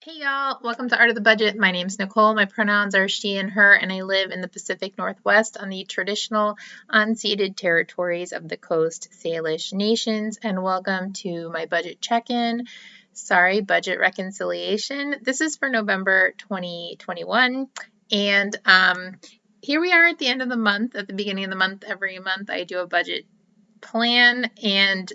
Hey y'all, welcome to Art of the Budget. My name's Nicole. My pronouns are she and her, and I live in the Pacific Northwest on the traditional unceded territories of the Coast Salish Nations. And welcome to my budget check-in. Sorry, budget reconciliation. This is for November 2021. And here we are at the end of the month. At the beginning of the month, every month, I do a budget plan. And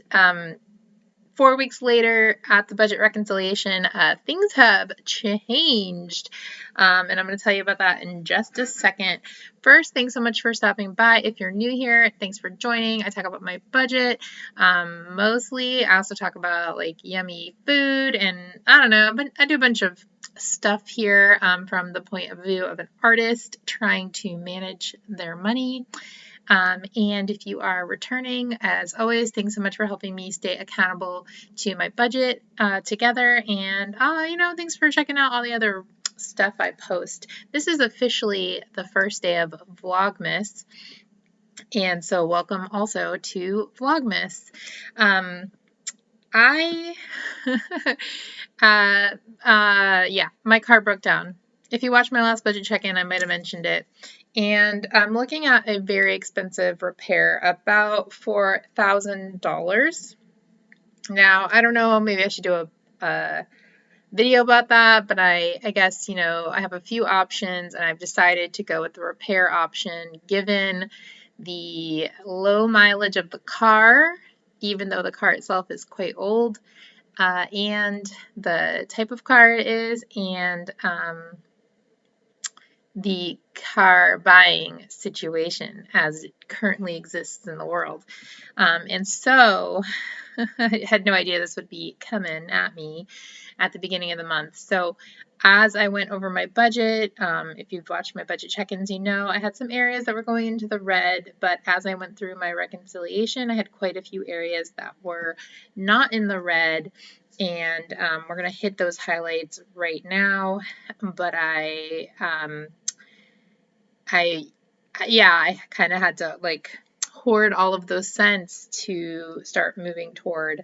4 weeks later at the budget reconciliation, things have changed. And I'm going to tell you about that in just a second. First, thanks so much for stopping by. If you're new here, thanks for joining. I talk about my budget mostly. I also talk about like yummy food and I don't know, but I do a bunch of stuff here from the point of view of an artist trying to manage their money. And if you are returning, as always, thanks so much for helping me stay accountable to my budget together. And, thanks for checking out all the other stuff I post. This is officially the first day of vlogmas. And so welcome also to vlogmas. My car broke down. If you watched my last budget check-in, I might have mentioned it. And I'm looking at a very expensive repair, about $4,000. Now, I don't know, maybe I should do a video about that, but I guess, I have a few options and I've decided to go with the repair option given the low mileage of the car, even though the car itself is quite old, and the type of car it is, and the car buying situation as it currently exists in the world. And so I had no idea this would be coming at me at the beginning of the month. So as I went over my budget, if you've watched my budget check-ins, you know I had some areas that were going into the red, but as I went through my reconciliation, I had quite a few areas that were not in the red. And we're going to hit those highlights right now. But I kind of had to like hoard all of those cents to start moving toward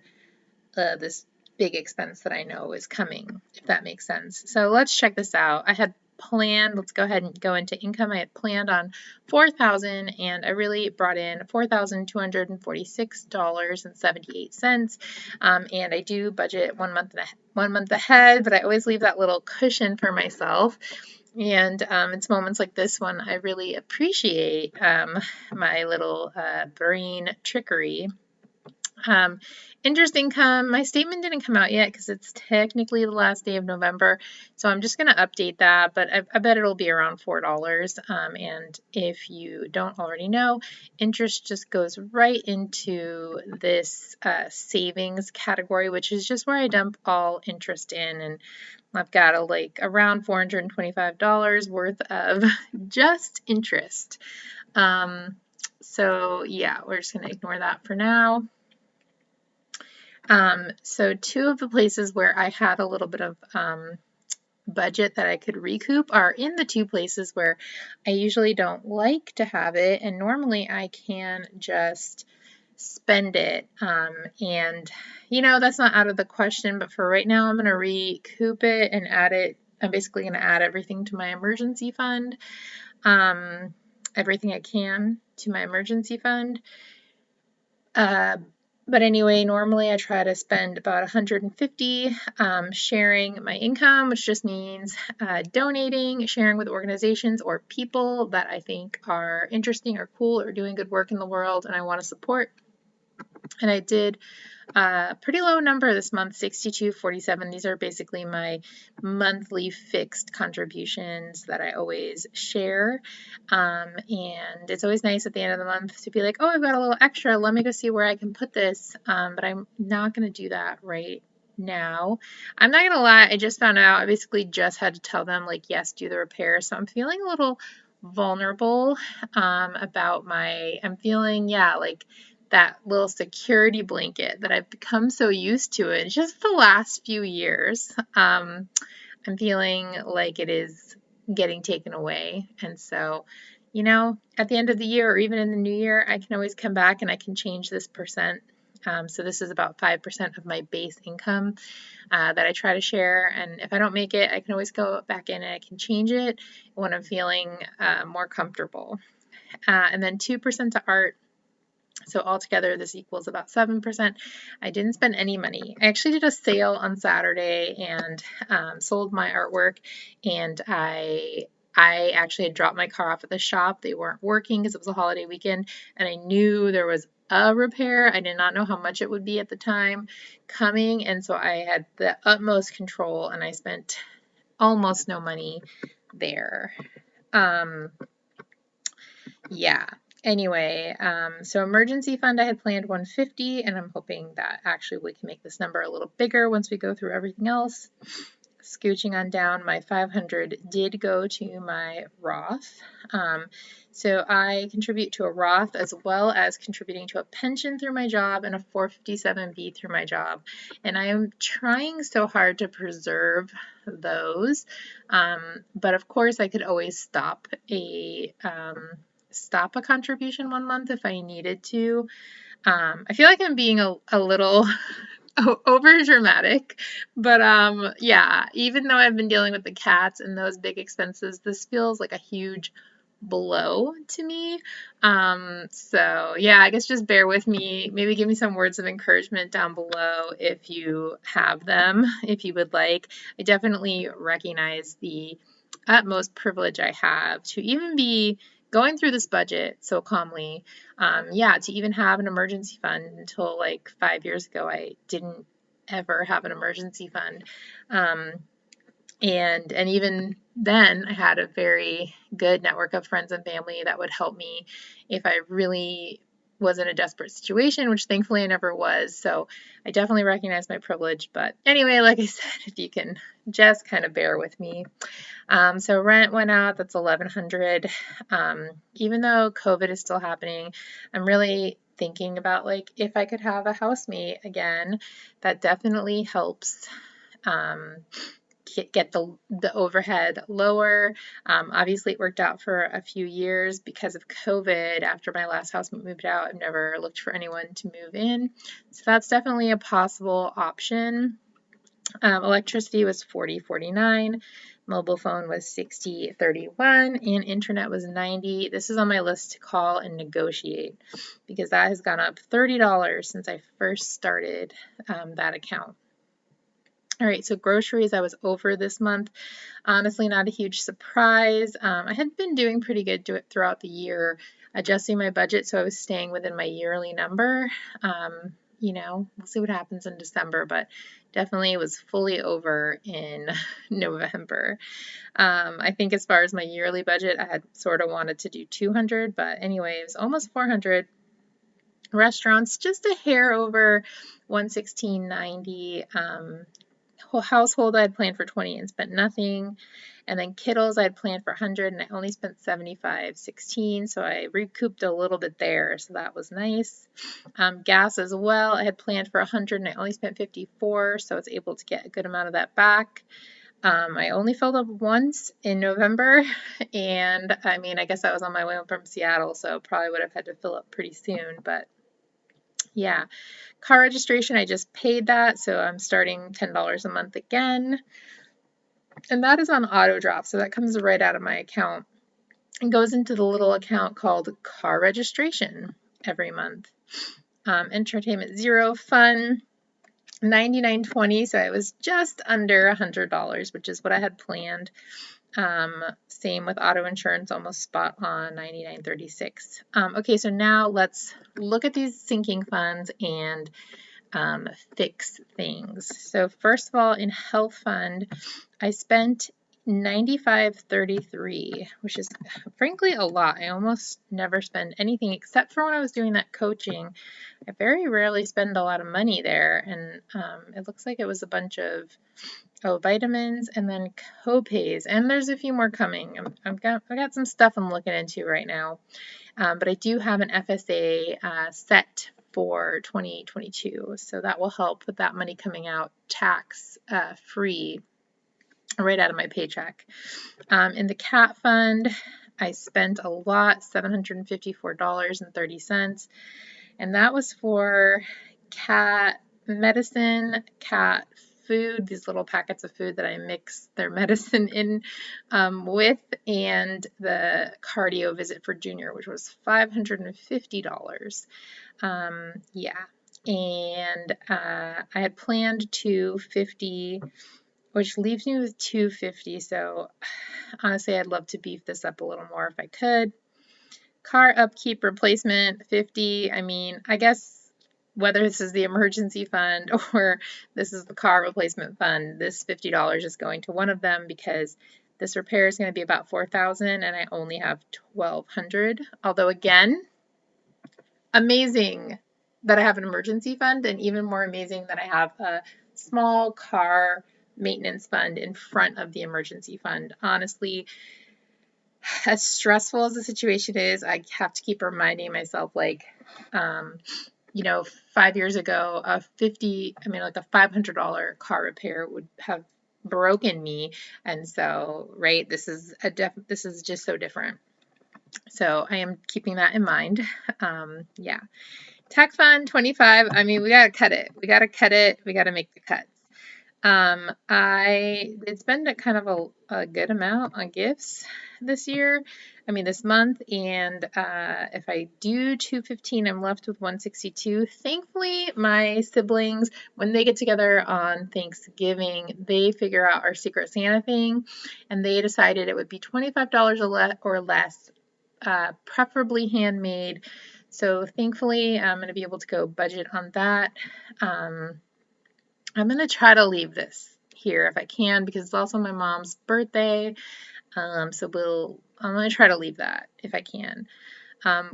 this big expense that I know is coming, if that makes sense. So let's check this out. I had planned, let's go ahead and go into income. I had planned on $4,000 and I really brought in $4,246.78. And I do budget 1 month ahead, but I always leave that little cushion for myself. And it's moments like this one I really appreciate my little brain trickery. Interest income, my statement didn't come out yet because it's technically the last day of November, so I'm just going to update that, but I bet it'll be around $4. And if you don't already know, interest just goes right into this savings category, which is just where I dump all interest in, and I've got around $425 worth of just interest. So yeah, we're just going to ignore that for now. So two of the places where I had a little bit of budget that I could recoup are in the two places where I usually don't like to have it, and normally I can just spend it. And that's not out of the question, but for right now I'm going to recoup it and add it. I'm basically going to add everything to my emergency fund, everything I can to my emergency fund. But anyway, normally I try to spend about $150 sharing my income, which just means donating, sharing with organizations or people that I think are interesting or cool or doing good work in the world and I want to support. And I did a pretty low number this month, $62.47. These are basically my monthly fixed contributions that I always share. And it's always nice at the end of the month to be like, oh, I've got a little extra. Let me go see where I can put this. But I'm not going to do that right now. I'm not going to lie. I just found out. I basically just had to tell them, like, yes, do the repair. So I'm feeling a little vulnerable about I'm feeling, like that little security blanket that I've become so used to it just the last few years. I'm feeling like it is getting taken away. And so, at the end of the year or even in the new year, I can always come back and I can change this percent. So this is about 5% of my base income that I try to share. And if I don't make it, I can always go back in and I can change it when I'm feeling more comfortable. And then 2% to art. So altogether, this equals about 7%. I didn't spend any money. I actually did a sale on Saturday and sold my artwork, and I actually had dropped my car off at the shop. They weren't working because it was a holiday weekend, and I knew there was a repair. I did not know how much it would be at the time coming, and so I had the utmost control, and I spent almost no money there. Yeah. Anyway, so emergency fund, I had planned 150, and I'm hoping that actually we can make this number a little bigger once we go through everything else. Scooching on down, my 500 did go to my Roth. So I contribute to a Roth as well as contributing to a pension through my job and a 457B through my job. And I am trying so hard to preserve those. But of course, I could always stop a contribution one month if I needed to. I feel like I'm being a little over dramatic, but yeah, even though I've been dealing with the cats and those big expenses, this feels like a huge blow to me. So yeah, I guess just bear with me. Maybe give me some words of encouragement down below if you have them, if you would like. I definitely recognize the utmost privilege I have to even be going through this budget so calmly. Yeah, to even have an emergency fund until like 5 years ago, I didn't ever have an emergency fund. And even then, I had a very good network of friends and family that would help me if I really was in a desperate situation, which thankfully I never was. So I definitely recognize my privilege. But anyway, like I said, if you can just kind of bear with me. So rent went out, that's $1,100. Even though COVID is still happening, I'm really thinking about like if I could have a housemate again. That definitely helps get the overhead lower. Obviously, it worked out for a few years because of COVID. After my last housemate moved out, I've never looked for anyone to move in. So that's definitely a possible option. Electricity was $40.49, mobile phone was $60.31, and internet was $90. This is on my list to call and negotiate because that has gone up $30 since I first started that account. All right, so groceries I was over this month. Honestly, not a huge surprise. I had been doing pretty good throughout the year, adjusting my budget, so I was staying within my yearly number. We'll see what happens in December, but definitely was fully over in November. I think as far as my yearly budget, I had sort of wanted to do 200, but anyway, it was almost 400. Restaurants, just a hair over 116.90. Household, I had planned for 20 and spent nothing. And then Kittles, I had planned for 100 and I only spent 75.16, so I recouped a little bit there, so that was nice. Gas as well, I had planned for 100 and I only spent 54, so I was able to get a good amount of that back. I only filled up once in November, and I mean, I guess I was on my way home from Seattle, so probably would have had to fill up pretty soon, but yeah. Car registration, I just paid that, so I'm starting $10 a month again. And that is on auto drop, so that comes right out of my account and goes into the little account called car registration every month. Entertainment zero, fun $99.20, so it was just under $100, which is what I had planned. Same with auto insurance, almost spot on $99.36. Okay, so now let's look at these sinking funds and fix things. So first of all, in health fund, I spent $95.33, which is frankly a lot. I almost never spend anything except for when I was doing that coaching. I very rarely spend a lot of money there, and it looks like it was a bunch of vitamins and then co-pays, and there's a few more coming. I've got some stuff I'm looking into right now, but I do have an FSA set for 2022, so that will help with that money coming out tax free right out of my paycheck. In the cat fund, I spent a lot, $754.30, and that was for cat medicine, cat food, these little packets of food that I mix their medicine in with, and the cardio visit for Junior, which was $550. Yeah. And I had planned 250, which leaves me with 250. So honestly, I'd love to beef this up a little more if I could. Car upkeep replacement 50. I mean, I guess whether this is the emergency fund or this is the car replacement fund, this $50 is going to one of them because this repair is going to be about $4,000 and I only have $1,200. Although again, amazing that I have an emergency fund, and even more amazing that I have a small car maintenance fund in front of the emergency fund. Honestly, as stressful as the situation is, I have to keep reminding myself, like, you know, 5 years ago, like a $500 car repair would have broken me. And so, right, this is just so different. So I am keeping that in mind. Yeah. Tech fund 25. I mean, we gotta cut it. We gotta cut it. We gotta make the cuts. I did spend a kind of a good amount on gifts this month, and if I do 215, I'm left with 162. Thankfully, my siblings, when they get together on Thanksgiving, they figure out our Secret Santa thing, and they decided it would be $25 or less, preferably handmade. So thankfully, I'm going to be able to go budget on that. I'm going to try to leave this here if I can because it's also my mom's birthday. I'm going to try to leave that if I can.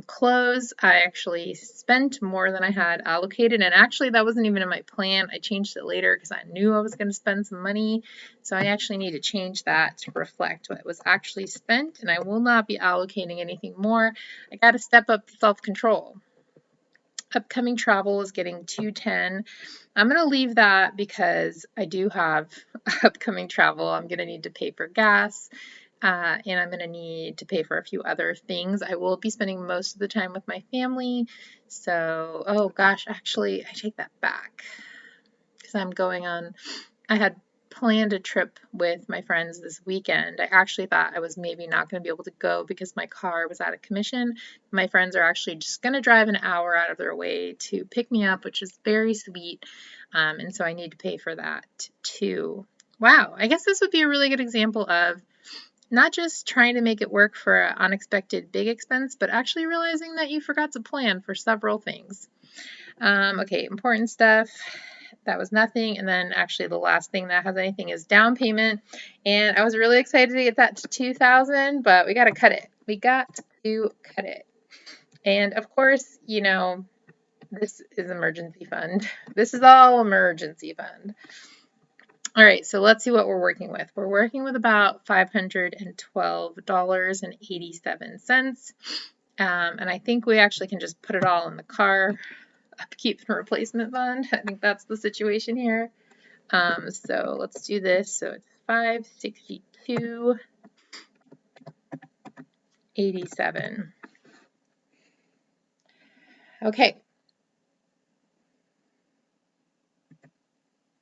Clothes, I actually spent more than I had allocated, and actually that wasn't even in my plan. I changed it later because I knew I was going to spend some money, so I actually need to change that to reflect what was actually spent, and I will not be allocating anything more. I got to step up self-control. Upcoming travel is getting 210. I'm going to leave that because I do have upcoming travel. I'm going to need to pay for gas, and I'm going to need to pay for a few other things. I will be spending most of the time with my family. So, oh gosh, actually, I take that back because I had planned a trip with my friends this weekend. I actually thought I was maybe not going to be able to go because my car was out of commission. My friends are actually just going to drive an hour out of their way to pick me up, which is very sweet. And so I need to pay for that too. Wow, I guess this would be a really good example of not just trying to make it work for an unexpected big expense, but actually realizing that you forgot to plan for several things. Okay, important stuff. That was nothing. And then actually the last thing that has anything is down payment. And I was really excited to get that to 2,000, but we got to cut it. We got to cut it. And of course, you know, this is emergency fund. This is all emergency fund. All right, so let's see what we're working with. We're working with about $512.87. And I think we actually can just put it all in the car upkeep and replacement fund. I think that's the situation here. So let's do this. So it's $562.87. Okay.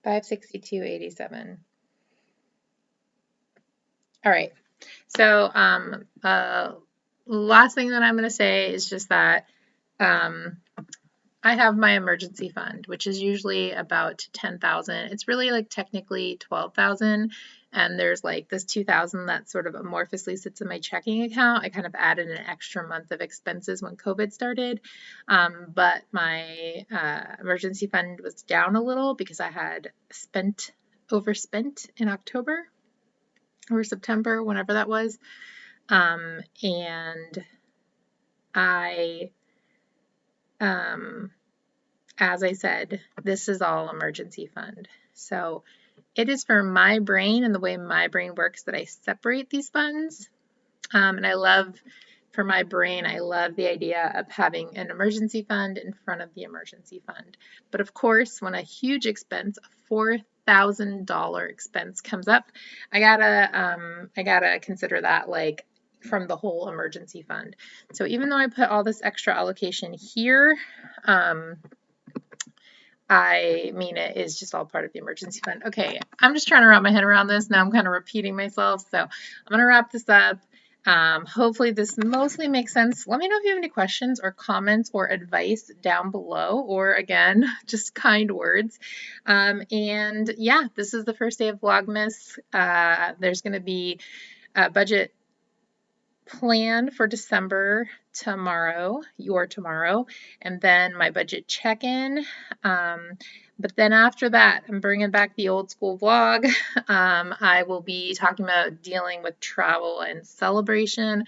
$562.87. All right. So last thing that I'm going to say is just that I have my emergency fund, which is usually about 10,000. It's really like technically 12,000. And there's like this 2,000 that sort of amorphously sits in my checking account. I kind of added an extra month of expenses when COVID started. But my emergency fund was down a little because I had overspent in October or September, whenever that was. And I, as I said, this is all emergency fund. So it is for my brain and the way my brain works that I separate these funds. And for my brain, I love the idea of having an emergency fund in front of the emergency fund. But of course, when a huge expense, a $4,000 expense comes up, I gotta consider that like from the whole emergency fund. So even though I put all this extra allocation here, I mean, it is just all part of the emergency fund. Okay, I'm just trying to wrap my head around this. Now I'm kind of repeating myself, so I'm going to wrap this up. Hopefully this mostly makes sense. Let me know if you have any questions or comments or advice down below, or again, just kind words. And yeah, this is the first day of Vlogmas. There's going to be a budget plan for December tomorrow, and then my budget check-in. But then after that, I'm bringing back the old school vlog. I will be talking about dealing with travel and celebration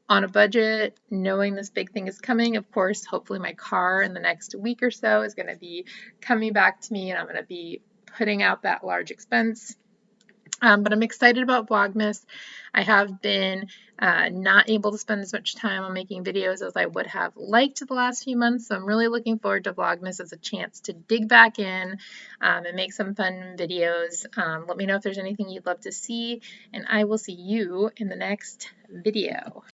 on a budget, knowing this big thing is coming. Of course, hopefully my car in the next week or so is going to be coming back to me, and I'm going to be putting out that large expense. But I'm excited about Vlogmas. I have been not able to spend as much time on making videos as I would have liked the last few months, so I'm really looking forward to Vlogmas as a chance to dig back in and make some fun videos. Let me know if there's anything you'd love to see, and I will see you in the next video.